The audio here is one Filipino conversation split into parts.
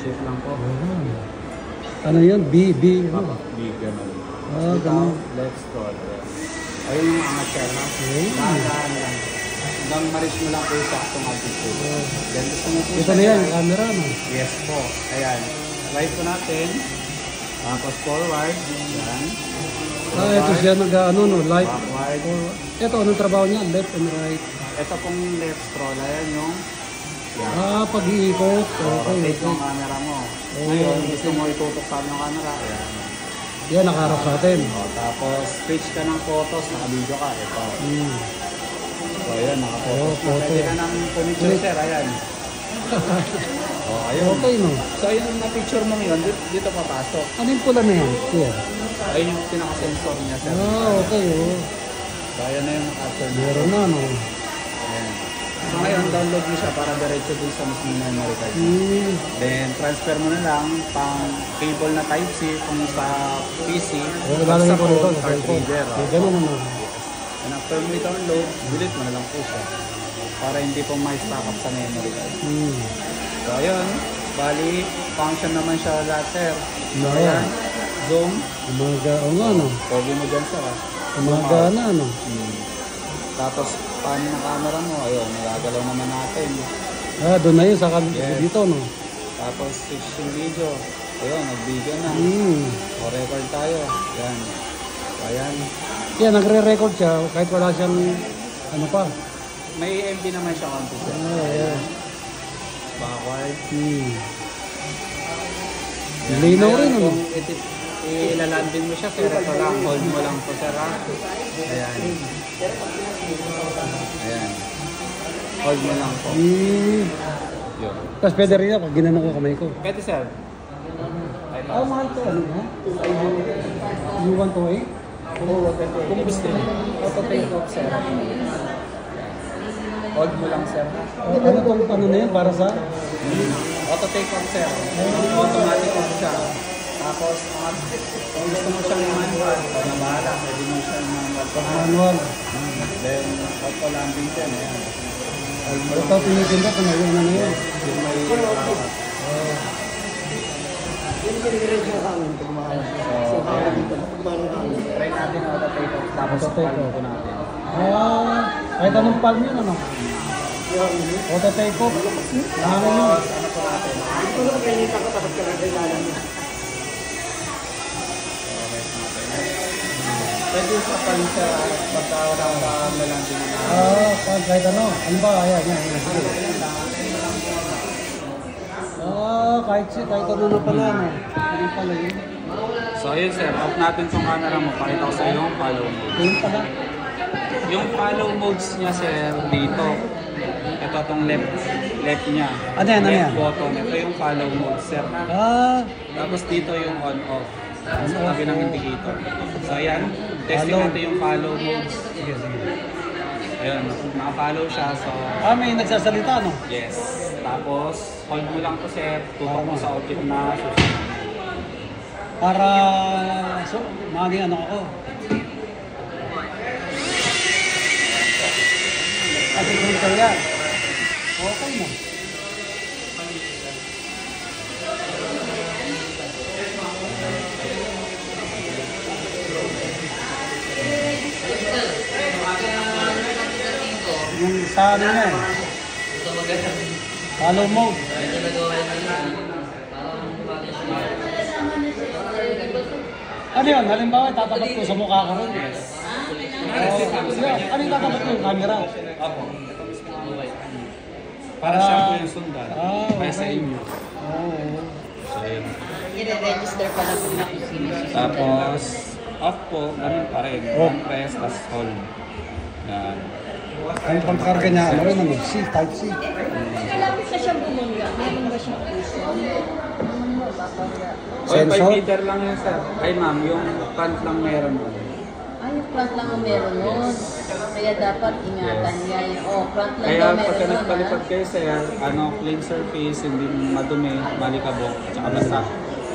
shape lang po. Ano yun? B. Papa, big ganun. Ah, ganun. Left scroll. Ayun yung angat sir ha. Dahan lang. Hanggang ma-reach mo lang po yung saktong altitude. Then gusto mo po Ito na yan, camera, no? Yes po. Ayan. Right po natin. Tapos forward. Yan. Ito siya nag-ano, no? Light. Backward. Ito, anong trabaho niya? Left and right. Ito pong left scroll. Ayan yung Pag-iikot. rotate Okay. yung camera mo. Ngayon, gusto mo itutok sa yung camera. Ayan. Yan, nakaharap sa atin. Tapos, switch ka ng photos. Naka-video ka. Ito. So, ayan. Naka-photos na. photo. Pwede ka ng pumicture, sir. Ayan. Ayun. Okay, no? So, yung na-picture mo ngayon, dito papasok. Ano yung pula na yan? Here. Ayun yung pinaka-sensor niya, sir. Okay, So, ayan na yung capture niya. Meron na, no? Ayan. So, ngayon, download mo siya para diretso dun sa mismong memory card. Then, transfer mo na lang pang cable na Type-C kung sa PC. Lalagay ko nito sa card cellphone. reader. Ganun, no? And after mo i-download, delete mo na lang po siya. Para hindi po ma-stack up sa memory card. So, ayun. Bali, function naman siya lahat, sir. So, ayan. Zoom. Nga, no? Pogi mo dyan, sir. Umaga na, no? Tapos, paano ng camera mo? Ayun, nagagalaw naman natin. Doon na yun sa Yes. dito, no? Tapos, switch yung video. Ayun, nag-video na. O, record tayo. Yan. So, ayan. Yan, nagre-record siya kahit wala siyang ano pa. May MB naman siya konti, sir. Yeah. Backward. Linaw rin, ano? Kung ilalandin mo siya, sir, ito lang. Hold mo lang po, sir, ha? Ayan. Ayan. Hold mo lang po. Yun. Tapos pwede rin yan pag ginanong ko kamay ko. Pwede, sir. Mahal to, ano ha? You want to wait? Kung gusto mo, auto-take off, sir. Hold mo lang, sir. Ano tong ano na yan para sa? Auto-take off, sir. Automatic off siya. Tapos, kung gusto mo siyang manual, na bahala, pwede mo siyang manual. Manual. Then, auto-landing siya. Ayan. Ito tinitinda ka na yun, ano yun? Yung may try natin auto-take off. Tapos, Auto-take palm off. po natin. Kahit anong palm yun, ano? Auto take off. Ano yun? Ano po natin? Pwede sa palm siya basta wala ka lalanding na. Kahit ano? Ano ba? Ayan. Sige. Kahit ano na pala, no? Hindi pala yun. So ayun sir, off natin itong camera mo. Pakita ko sa iyo yung follow mode. Yun pala. Yung follow modes niya sir dito. Ito itong left niya. Ano yan? Left button. Ito yung follow mode sir. Tapos dito yung on off. Sa tabi ng indicator. So ayan, testing natin yung follow modes. Sige. Ayun, naka-follow siya. So May nagsasalita, no? yes. Tapos hold mo lang to sir. Tutok mo sa object na susunod. Para maging ano ako. Kasi kung kaya, okay mo. Yung sa ano na eh. Follow mode. Ano yun? Halimbawa, tatapat ko sa mukha ka rin. Ano yung tatapat ko yung camera? Apo. Para siya po yung sundan. Kaya sa inyo. So, yun. I-register pa lang kung nakusina. Tapos, off po, ganun pa rin. One press, tapos hold. Yan. Ang pangkarga niya, ano rin ano? C, type C. Kalapit na siyang bumangga. Meron ba siyang puso? Okay, Sensor? 5 meter lang yun, sir. Ay, ma'am, yung front lang meron doon. Ay, yung front lang ang meron nun. Kaya dapat ingatan niya yung, front lang Kaya daw meron pagka nun. nagpalipad kayo, sir, clean surface, hindi madumi, malikabok, tsaka basta.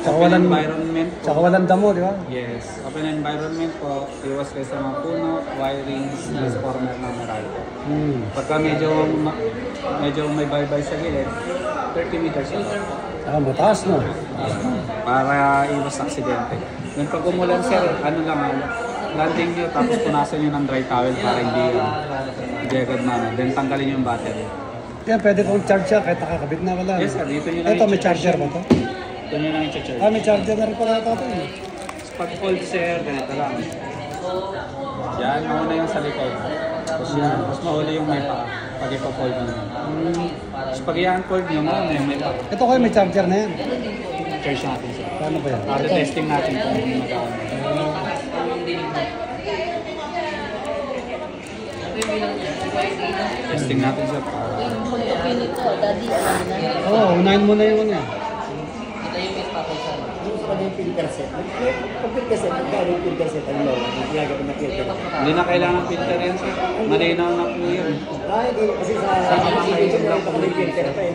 Tsaka Open walang- environment po. Tsaka walang damo, di ba? Yes, open environment po, iwas kayo sa mga puno, wirings, transformer ng Meralco. Pagka medyo may baybay sa gilid, 30 meters lang. Mataas no? Para iwas sa aksidente. Then pag umulan sir, ano lang, landing nyo tapos punasan nyo ng dry towel para hindi agad na. Then tanggalin yung battery. Yan, pwede kong charge siya kahit nakakabit na wala. Yes sir, dito nyo lang Ito, may charger ba to? Ito nyo lang i-charge. May charger na rin pala ito. Pag fold sir, ganito lang. Yan, mauna yung sa likod. Tapos yan, tapos mahuli yung may paa. Pag ipa-fold nyo. Tapos pag i-unfold nyo, mauna yung may paa. Ito kayo, may charger na yan. Charge natin sir. Paano ba yan? Testing natin kung magkano. Testing natin sir. Okay nito, daddy, alam mo na. Oo, unahin mo na yung ano. Ito yung may pakusan. Pag yung filter set, pag filter set, magkano yung filter set, ano mo, ginagawa na filter. Hindi na kailangan filter yan sir. Malinaw na po yun. Hindi, kasi sa video na ito kung may filter pa eh.